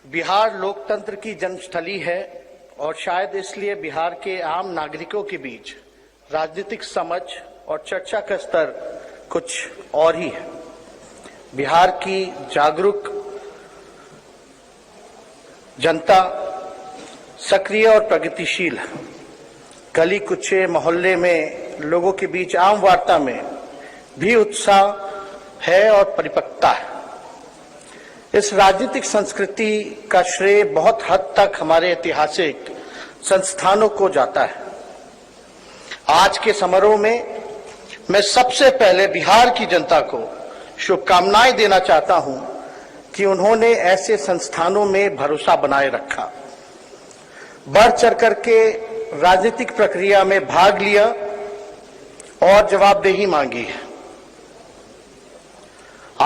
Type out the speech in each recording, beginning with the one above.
बिहार लोकतंत्र की जन्मस्थली है और शायद इसलिए बिहार के आम नागरिकों के बीच राजनीतिक समझ और चर्चा का स्तर कुछ और ही है। बिहार की जागरूक जनता सक्रिय और प्रगतिशील है। गली कुचे मोहल्ले में लोगों के बीच आम वार्ता में भी उत्साह है और परिपक्वता है। इस राजनीतिक संस्कृति का श्रेय बहुत हद तक हमारे ऐतिहासिक संस्थानों को जाता है। आज के समारोह में मैं सबसे पहले बिहार की जनता को शुभकामनाएं देना चाहता हूं कि उन्होंने ऐसे संस्थानों में भरोसा बनाए रखा, बढ़ चढ़ करके राजनीतिक प्रक्रिया में भाग लिया और जवाबदेही मांगी है।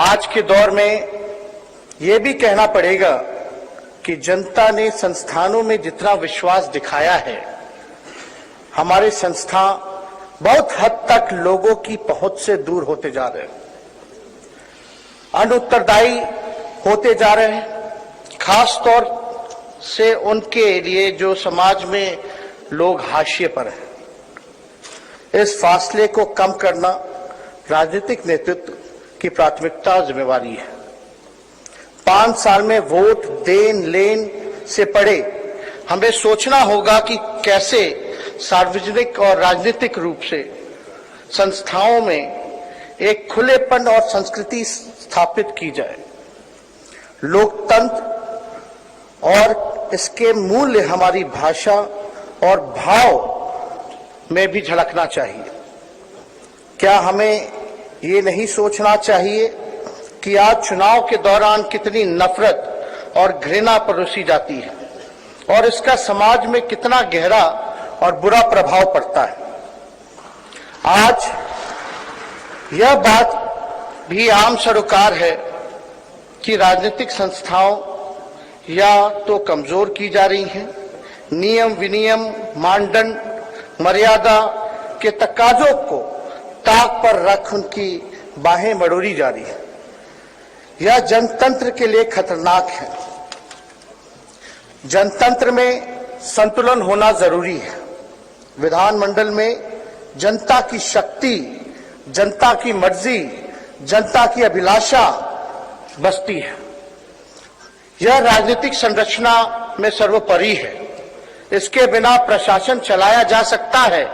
आज के दौर में ये भी कहना पड़ेगा कि जनता ने संस्थानों में जितना विश्वास दिखाया है, हमारे संस्थान बहुत हद तक लोगों की पहुंच से दूर होते जा रहे हैं, अनुत्तरदायी होते जा रहे हैं, खास तौर से उनके लिए जो समाज में लोग हाशिए पर हैं। इस फासले को कम करना राजनीतिक नेतृत्व की प्राथमिकता और जिम्मेवारी है। 5 साल में वोट देन लेन से पड़े हमें सोचना होगा कि कैसे सार्वजनिक और राजनीतिक रूप से संस्थाओं में एक खुलेपन और संस्कृति स्थापित की जाए। लोकतंत्र और इसके मूल्य हमारी भाषा और भाव में भी झलकना चाहिए। क्या हमें ये नहीं सोचना चाहिए कि आज चुनाव के दौरान कितनी नफरत और घृणा परोसी जाती है और इसका समाज में कितना गहरा और बुरा प्रभाव पड़ता है। आज यह बात भी आम सरोकार है कि राजनीतिक संस्थाओं या तो कमजोर की जा रही हैं, नियम विनियम मानदंड मर्यादा के तकाजों को ताक पर रख उनकी बाहें मरोड़ी जा रही है। यह जनतंत्र के लिए खतरनाक है। जनतंत्र में संतुलन होना जरूरी है। विधानमंडल में जनता की शक्ति, जनता की मर्जी, जनता की अभिलाषा बसती है। यह राजनीतिक संरचना में सर्वोपरि है। इसके बिना प्रशासन चलाया जा सकता है,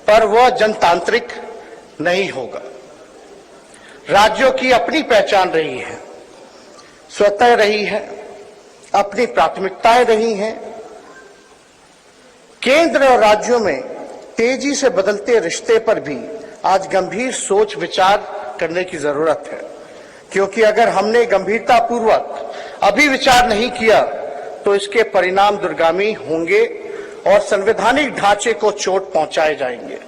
पर वह जनतांत्रिक नहीं होगा। राज्यों की अपनी पहचान रही है, स्वतः रही है, अपनी प्राथमिकताएं रही हैं। केंद्र और राज्यों में तेजी से बदलते रिश्ते पर भी आज गंभीर सोच विचार करने की जरूरत है, क्योंकि अगर हमने गंभीरतापूर्वक अभी विचार नहीं किया तो इसके परिणाम दूरगामी होंगे और संवैधानिक ढांचे को चोट पहुंचाए जाएंगे।